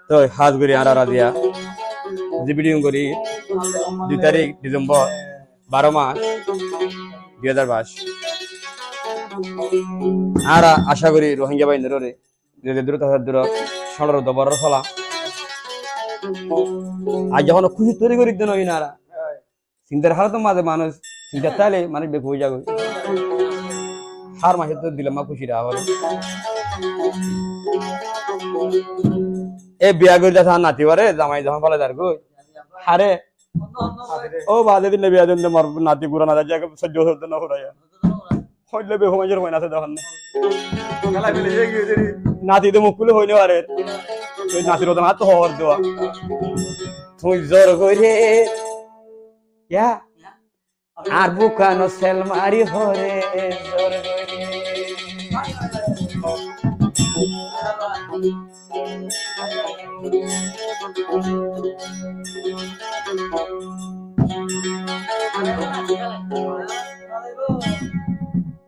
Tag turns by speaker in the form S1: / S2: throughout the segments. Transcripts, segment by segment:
S1: তো হাজ করি আর রাজিয়া যে ভিডিও করি 2 তারিখ ডিসেম্বর 12 মাস 2022 আর আশা করি রোহিঙ্গা বাহিনীরে যে দূর সড়র দবর ফলা আজ যখন খুশি তৈরি করি দেন ওইনারা চিন্তার হালত মাঝে মানুষ চিন্তা চাইলে মানুষ বেক হয়ে যাবে হার মাসে তো দিলাম মা খুশি রাখা এ বিয়া করে যা নাতি পারে জামাই যখন ফলে যার গই হারে ও বাদে দিলে বিয়া দিন মর নাতি পুরা না যায় সহ্য হতে না হরায়া হইলে বে হমাজের হয় না আছে তখন খেলা ফেলে যাই গিয়ে নাতি তো মুকুল হইনে পারে ওই নাতির ওটা হাত হওয়ার দেওয়া তুই জোর করে ইয়া আর বুকানো সেলমারি হরে জোর করে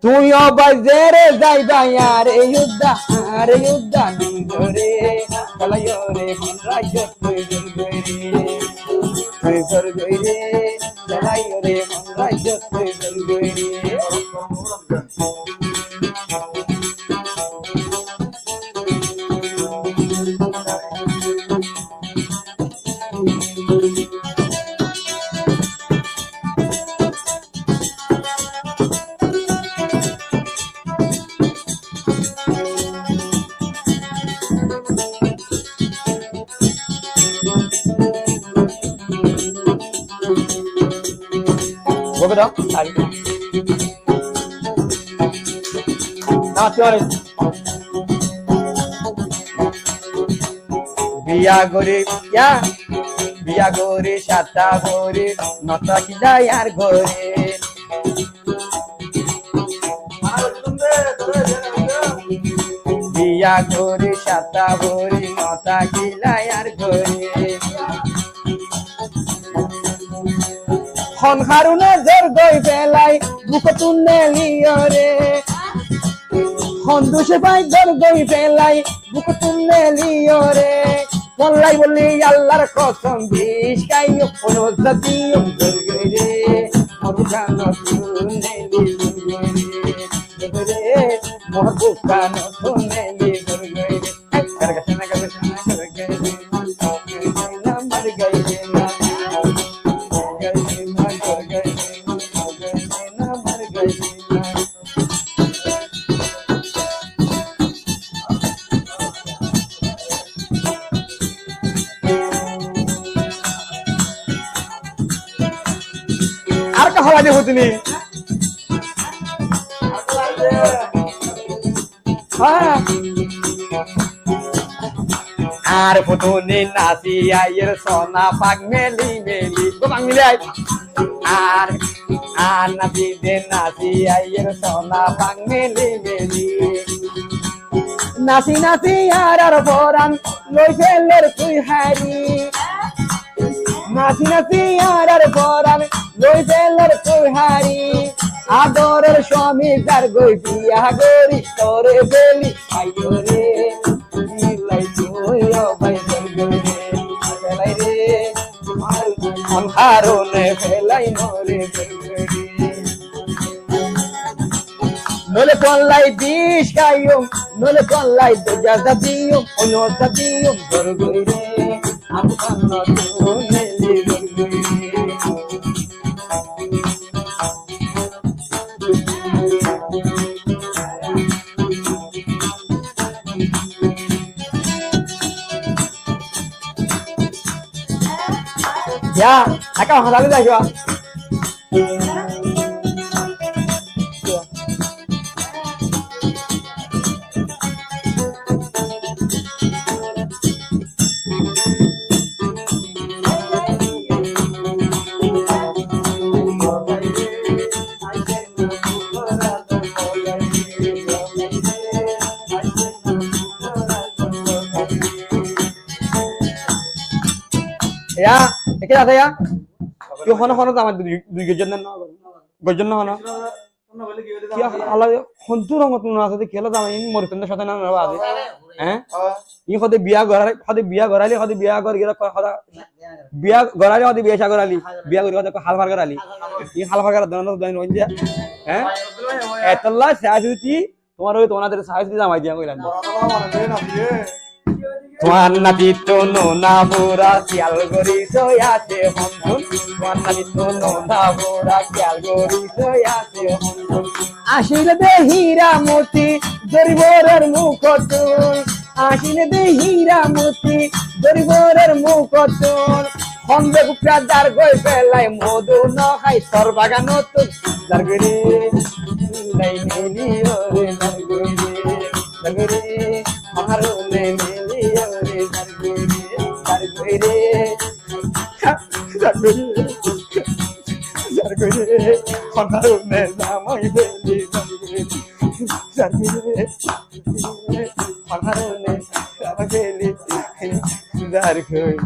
S1: তুই বাজারে যাইবা আরে যুদ্ধা নিজরে চলাইরে মন রাজ্য তুই জোর গইরে চলাইরে মন রাজ্য তুই জোর গইরে বিয়া গরি সাতটা গরি নটা কি যায় আর ঘরে বিয়া গরি সাতটা গরি নটা কি যায় আর ঘরে হন হারুনে জোর গই পেলাই বুক তুনে লিয়রে হন দুশে পাই জোর গই পেলাই বুক তুনে লিয়রে বললাই বলি আল্লাহর কসম বিষ কাইও কোনো জাতিও জোর গই রে মরুকানো তুনে লিয়রে মরুকানো তুনে লিয়রে করগছনা করগছনা করগছনা না মর গই রে हवा दे होती नहीं आर फुटुनी नासी आयर सोना पाग मेली मेली गोबां मिले आर नासी दे नासी आयर सोना पाग मेली मेली नासी नासी आर बोरान लोई फेलर तुई हारी नासी नासी आर बोरान লই বেলার তোহারি আদরের স্বামী তার গই বিয়া গরি তোরে বেলি আইও রে মিলাই তুই ভাই গরি ফেলাই রে মন হারনে ফেলাই নরে গরি নলে কলাই বিষ খাইও নলে কলাই দজা দিও অনো দিও গর গরি রে আমি কান্ন তুই গরি Ya, acá vamos a darle de ayuda. Ya, ¿qué haces ya? Yo hono tamar দুই গজন না গজন না হনো কি আলা হন্তুর মত না আছে খেলা দাম মরতেন সাথে না বাজে হ্যাঁ ই হদে বিয়া গরালি হদে বিয়া কর গিরা হদা বিয়া গরালি হদে বিয়া গরালি বিয়া করি হদে হাল ফার গরালি ই হাল ফার গরা দন দন হইয়া হ্যাঁ এতলা সাজুতি তোমার ওই তোমাদের সাজুতি জামাই দিয়া কইলাম তোমার নাতি তো নোনা বুড়া খেয়াল করি সয়াছে হন্দন তোমার নাতি তো নোনা বুড়া খেয়াল করি সয়াছে হন্দন আসিলে দে হীরা মতি গরিবরের মুখটুন আসিলে দে হীরা মতি গরিবরের মুখটুন হন্দে কুকরা দার গই পেলাই মধু নখাই তোর বাগানত দারগরি নাই মিলি ওরে দারগরি আমার নে মিলি ওরে দারগরি দারগরি আমার নে জামাই বেলি দারগরি আমার নে জামাই বেলি দারগরি